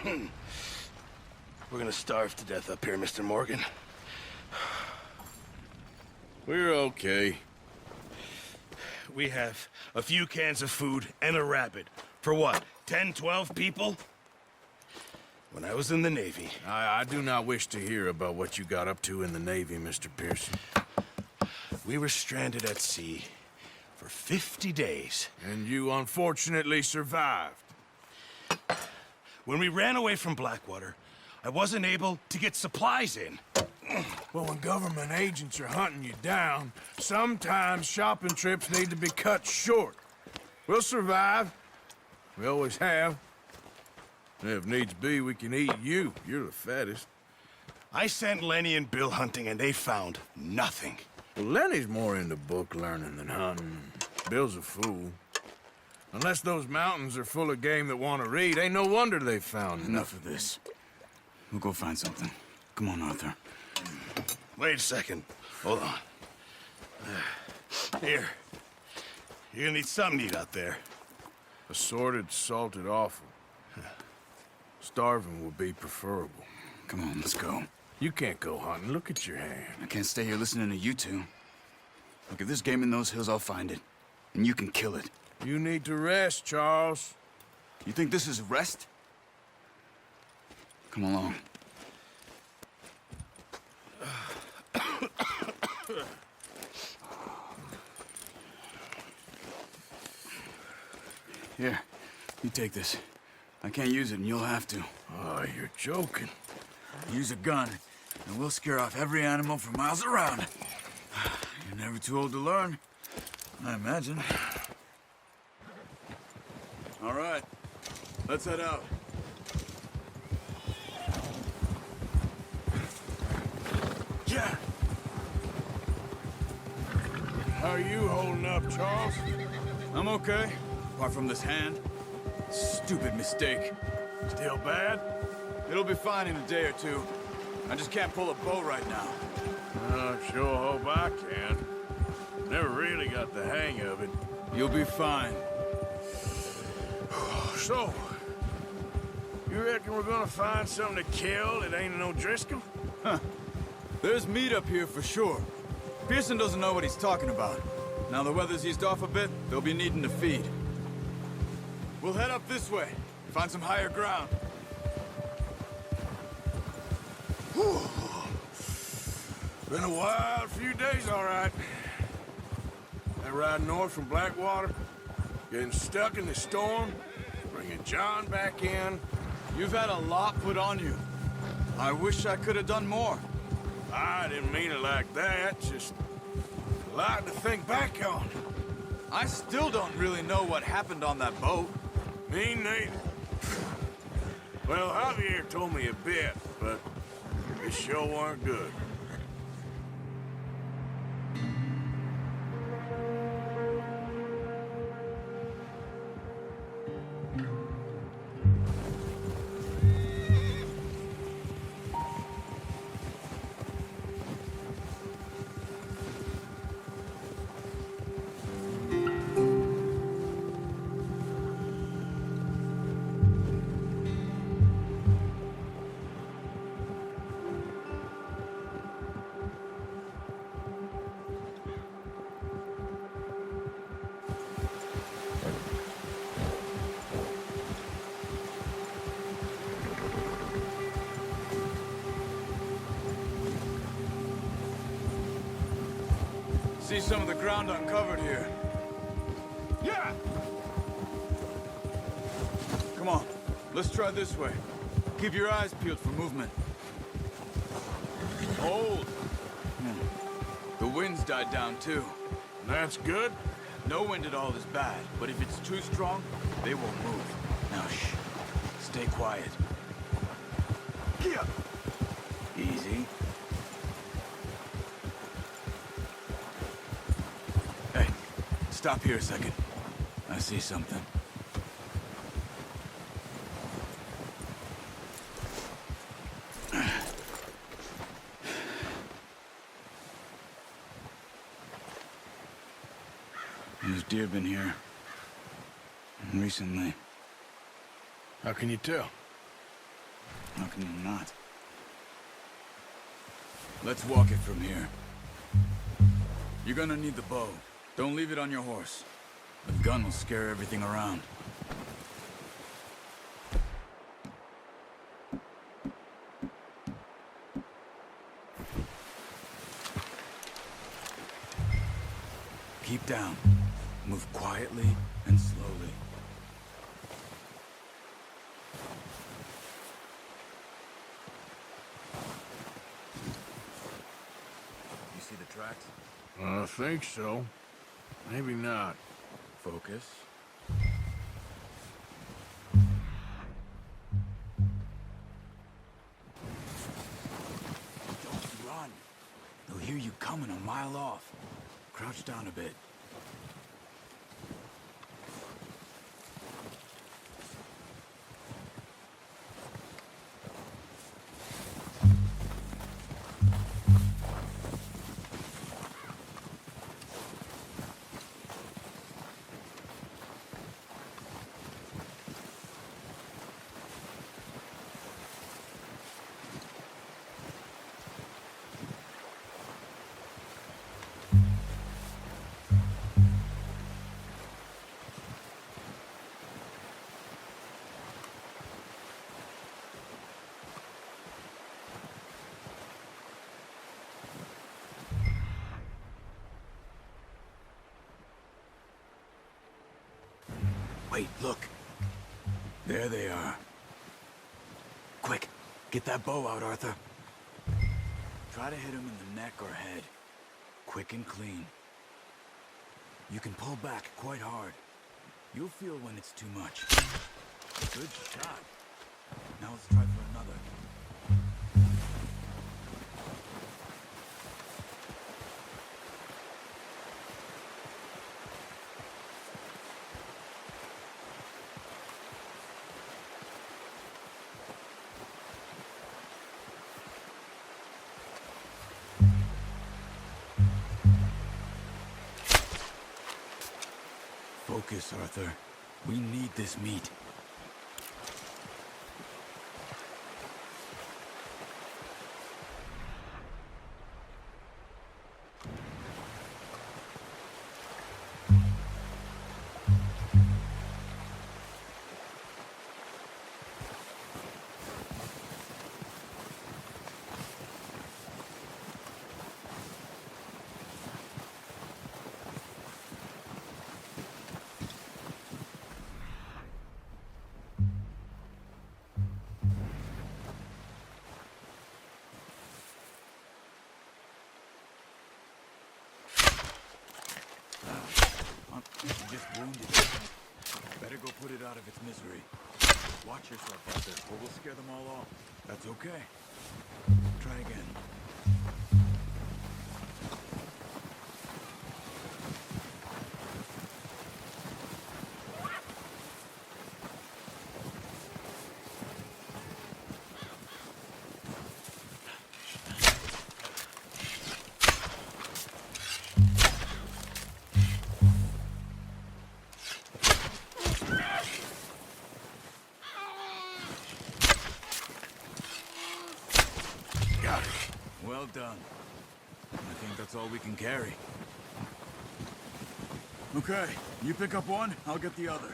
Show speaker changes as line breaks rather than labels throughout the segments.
We're gonna starve to death up here, Mr. Morgan.
We're okay.
We have a few cans of food and a rabbit. For what, 10, 12 people? When I was in the Navy...
I do not wish to hear about what you got up to in the Navy, Mr. Pearson.
We were stranded at sea for 50 days.
And you unfortunately survived.
When we ran away from Blackwater, I wasn't able to get supplies in.
Well, when government agents are hunting you down, sometimes shopping trips need to be cut short. We'll survive. We always have. And if needs be, we can eat you. You're the fattest.
I sent Lenny and Bill hunting, and they found nothing.
Well, Lenny's more into book learning than hunting. Bill's a fool. Unless those mountains are full of game that want to read, ain't no wonder they found
Enough of this. We'll go find something. Come on, Arthur.
Wait a second. Hold on. Here. You're gonna need something to eat out there.
Assorted, salted offal. Starving would be preferable.
Come on, let's go.
You can't go hunting. Look at your hand.
I can't stay here listening to you two. Look, if there's game in those hills, I'll find it. And you can kill it.
You need to rest, Charles.
You think this is rest? Come along. Here, you take this. I can't use it, and you'll have to.
Oh, you're joking.
Use a gun, and we'll scare off every animal for miles around. You're never too old to learn, I imagine. All right, let's head out.
Yeah. How are you holding up, Charles?
I'm okay, apart from this hand. Stupid mistake.
Still bad?
It'll be fine in a day or two. I just can't pull a bow right now.
I sure hope I can. Never really got the hang of it.
You'll be fine.
So, you reckon we're gonna find something to kill that ain't no Driscoll?
Huh. There's meat up here for sure. Pearson doesn't know what he's talking about. Now the weather's eased off a bit, they'll be needing to feed. We'll head up this way, find some higher ground.
Whew. Been a wild few days, all right. That ride north from Blackwater, getting stuck in the storm, bringing John back in.
You've had a lot put on you. I wish I could have done more.
I didn't mean it like that, just a lot to think back on.
I still don't really know what happened on that boat.
Me neither. Well, Javier told me a bit, but it sure weren't good.
See some of the ground uncovered here.
Yeah!
Come on, let's try this way. Keep your eyes peeled for movement. Hold! The wind's died down too.
That's good.
No wind at all is bad, but if it's too strong, they won't move. Now shh. Stay quiet.
Yeah.
Easy. Hey, stop here a second. I see something. There's deer been here. Recently.
How can you tell?
How can you not? Let's walk it from here. You're gonna need the bow. Don't leave it on your horse. The gun will scare everything around. Keep down. Move quietly and slowly. You see the tracks?
I think so. Maybe not.
Focus. Don't run. They'll hear you coming a mile off. Crouch down a bit. Wait, look. There they are. Quick, get that bow out, Arthur. Try to hit him in the neck or head. Quick and clean. You can pull back quite hard. You'll feel when it's too much. Good shot. Now let's try for another. Focus, Arthur. We need this meat. You just wounded it. Better go put it out of its misery. Watch yourself out there, or we'll scare them all off. That's okay. Try again. Well done. I think that's all we can carry. Okay, you pick up one, I'll get the other.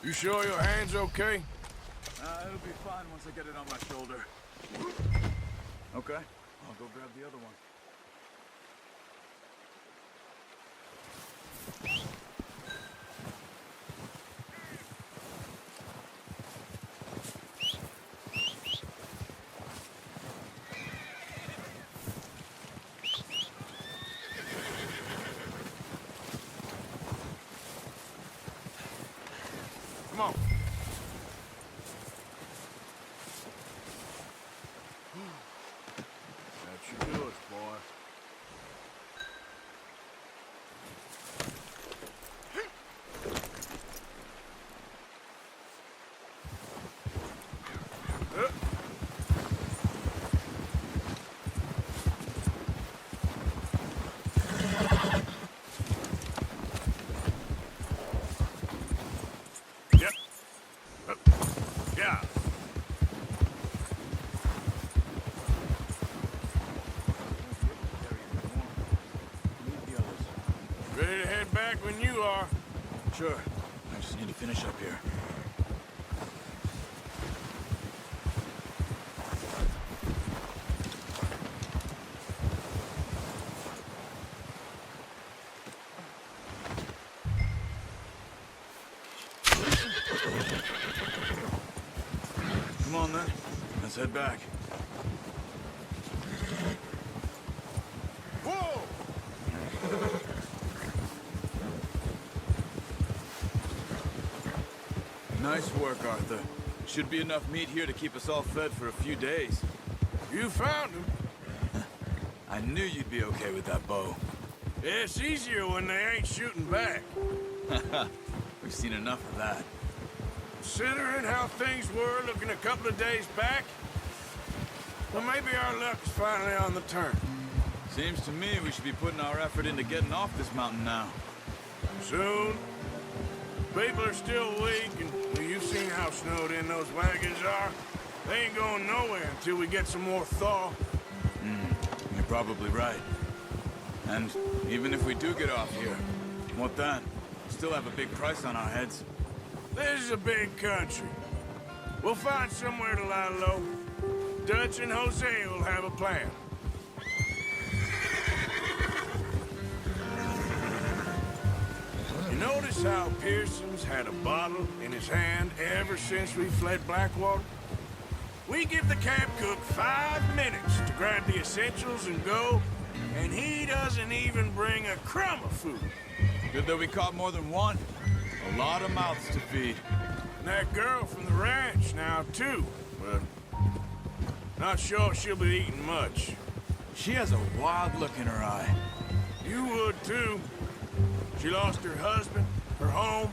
You sure your hand's okay?
It'll be fine once I get it on my shoulder. Okay, I'll go grab the other one.
Come on. That should do it, boy. back when you are.
Sure. I just need to finish up here. Come on, then. Let's head back.
Whoa!
Nice work, Arthur. Should be enough meat here to keep us all fed for a few days.
You found him.
I knew you'd be okay with that bow.
It's easier when they ain't shooting back.
We've seen enough of that.
Considering how things were looking a couple of days back, well, maybe our luck is finally on the turn.
Seems to me we should be putting our effort into getting off this mountain now.
Soon. People are still weak, and well, you've seen how snowed in those wagons are. They ain't going nowhere until we get some more thaw.
You're probably right. And even if we do get off here, what then? We still have a big price on our heads.
This is a big country. We'll find somewhere to lie low. Dutch and Jose will have a plan. You notice how Pearson's had a bottle in his hand ever since we fled Blackwater? We give the camp cook 5 minutes to grab the essentials and go, and he doesn't even bring a crumb of food.
Good that we caught more than one. A lot of mouths to feed.
And that girl from the ranch now, too. But not sure she'll be eating much.
She has a wild look in her eye.
You would, too. She lost her husband, her home,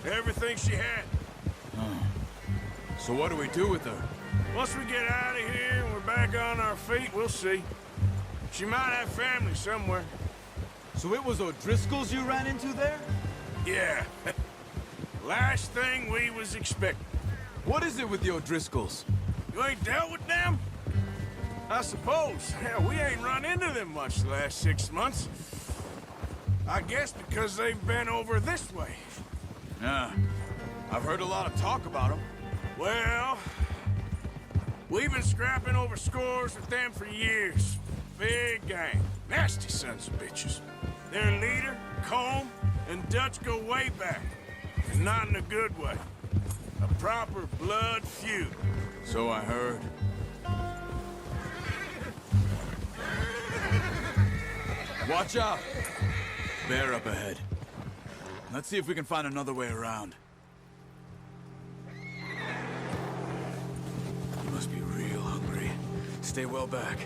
everything she had.
So what do we do with her?
Once we get out of here and we're back on our feet, we'll see. She might have family somewhere.
So it was O'Driscoll's you ran into there?
Yeah. Last thing we was expecting.
What is it with the O'Driscolls?
You ain't dealt with them? I suppose. Hell, we ain't run into them much the last 6 months. I guess because they've been over this way.
Yeah. I've heard a lot of talk about them.
Well, we've been scrapping over scores with them for years. Big gang. Nasty sons of bitches. Their leader, Combe, and Dutch go way back. And not in a good way. A proper blood feud.
So I heard. Watch out! Bear up ahead. Let's see if we can find another way around. You must be real hungry. Stay well back.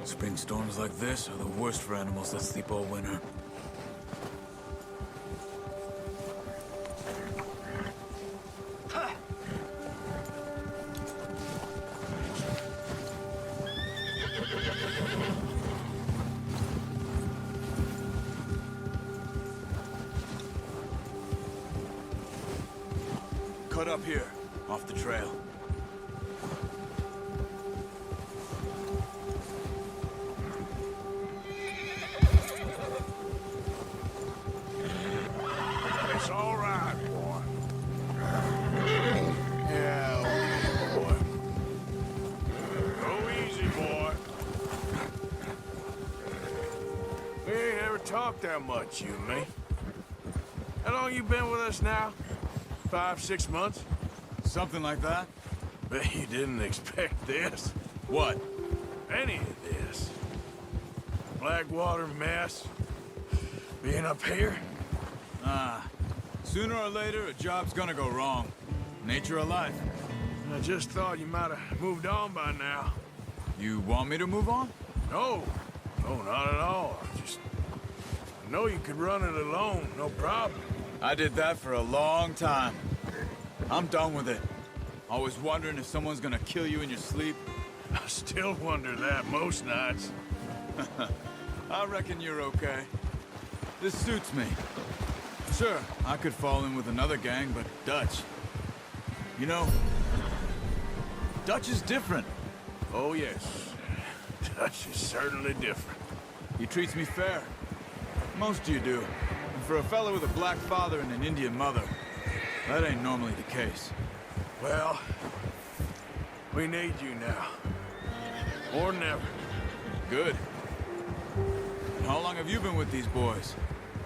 Spring storms like this are the worst for animals that sleep all winter. Cut up here, off the trail.
It's all right, boy. Yeah, boy. Go easy, boy. We ain't ever talked that much, you and me. How long you been with us now? 5, 6 months?
Something like that?
Bet you didn't expect this.
What?
Any of this. Blackwater mess. Being up here.
Sooner or later, a job's gonna go wrong. Nature of life.
I just thought you might have moved on by now.
You want me to move on?
No. No, not at all. I know you could run it alone, no problem.
I did that for a long time. I'm done with it. Always wondering if someone's gonna kill you in your sleep.
I still wonder that most nights.
I reckon you're okay. This suits me. Sure, I could fall in with another gang, but Dutch... You know, Dutch is different.
Oh, yes. Dutch is certainly different.
He treats me fair. Most of you do. And for a fellow with a black father and an Indian mother, that ain't normally the case.
Well, we need you now. More than ever.
Good. And how long have you been with these boys?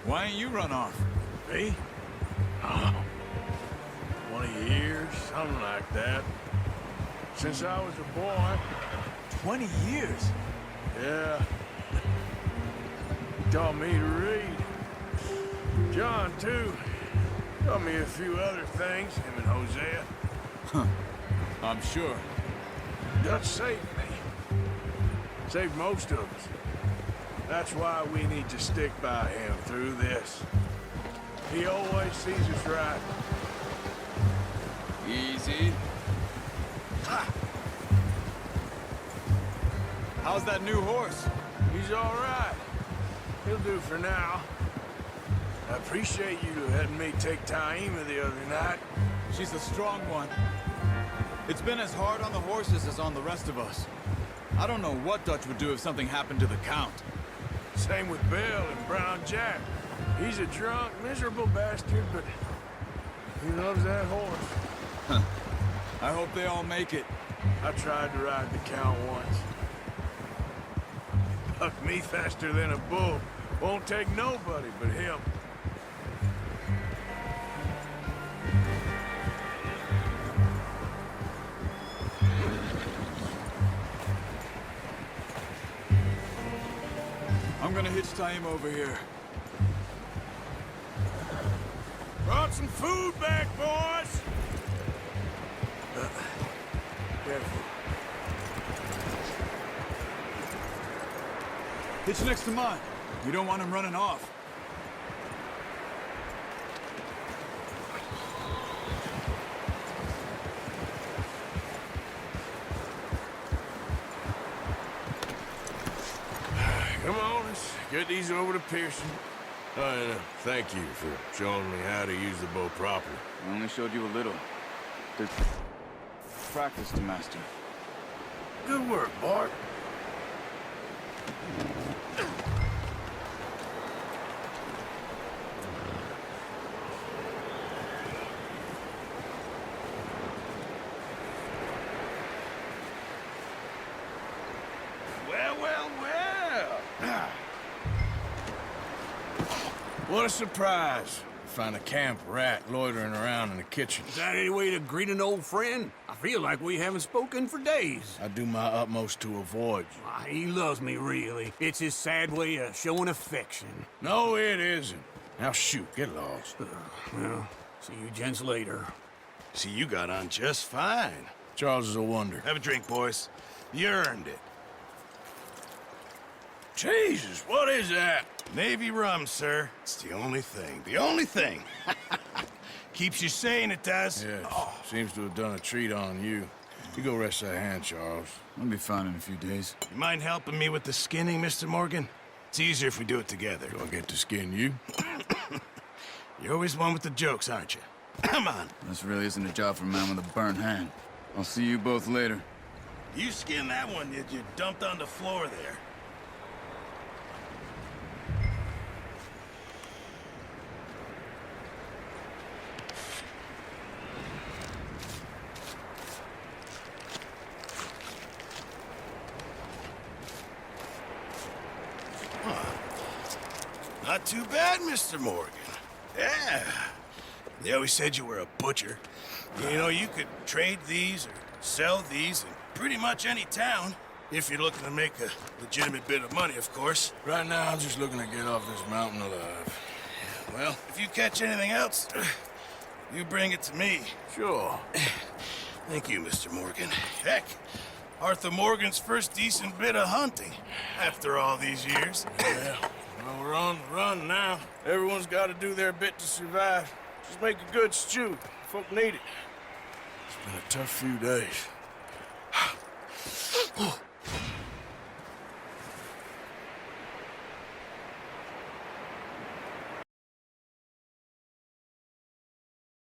Why ain't you run off?
Me? Oh, 20 years, something like that. Since I was a boy.
20 years?
Yeah. He taught me to read. John, too. Taught me a few other things, him and Hosea.
Huh. I'm sure.
Dutch saved me. Saved most of us. That's why we need to stick by him through this. He always sees us right.
Easy.
Ha!
How's that new horse?
He's all right. He'll do for now. I appreciate you letting me take Taima the other night.
She's a strong one. It's been as hard on the horses as on the rest of us. I don't know what Dutch would do if something happened to the Count.
Same with Bill and Brown Jack. He's a drunk, miserable bastard, but he loves that horse.
Huh. I hope they all make it.
I tried to ride the Count once. Bucked me faster than a bull. Won't take nobody but him.
I'm gonna hitch Taima over here.
Brought some food back, boys! Careful.
Hitch next to mine. We don't want him running off.
Come on, let's get these over to Pearson. And thank you for showing me how to use the bow properly.
I only showed you a little. There's practice to master.
Good work, Bart.
Well, well, well.
What a surprise. Find a camp rat loitering around in the kitchen.
Is that any way to greet an old friend? I feel like we haven't spoken for days.
I do my utmost to avoid you.
Ah, he loves me, really. It's his sad way of showing affection.
No, it isn't. Now shoot, get lost.
Well, see you gents later.
See, you got on just fine.
Charles is a wonder.
Have a drink, boys. You earned it.
Jesus, what is that?
Navy rum, sir. It's the only thing. The only thing. Keeps you sane, it does.
Yes, seems to have done a treat on you. You go rest that hand, Charles.
I'll be fine in a few days.
You mind helping me with the skinning, Mr. Morgan? It's easier if we do it together.
Do I get to skin you?
You're always one with the jokes, aren't you? Come on.
This really isn't a job for a man with a burnt hand. I'll see you both later.
You skinned that one that you dumped on the floor there. Not too bad, Mr. Morgan. Yeah. They always said you were a butcher. You know, you could trade these or sell these in pretty much any town. If you're looking to make a legitimate bit of money, of course.
Right now, I'm just looking to get off this mountain alive.
Well, if you catch anything else, you bring it to me.
Sure.
Thank you, Mr. Morgan. Heck, Arthur Morgan's first decent bit of hunting after all these years.
Yeah. Well, we're on the run now. Everyone's got to do their bit to survive. Just make a good stew. Folk need it. It's been a tough few days.